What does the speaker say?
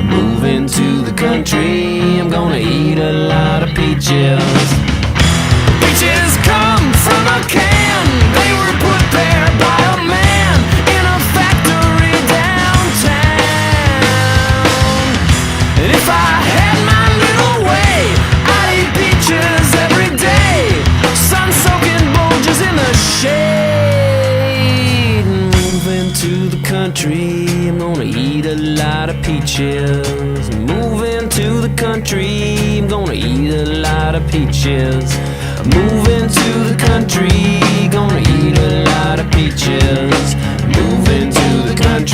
Moving to the country, I'm gonna eat a lot of peaches. Peaches come from a can. They were put there by a man in a factory downtown. And if I had my little way, I'd eat peaches every day. Sun-soaking bulges in the shade. Moving to the country, I'm gonna eat a lot of peaches. Moving to the country, I'm gonna eat a lot of peaches. Moving to the country, gonna eat a lot of peaches. Moving to the country.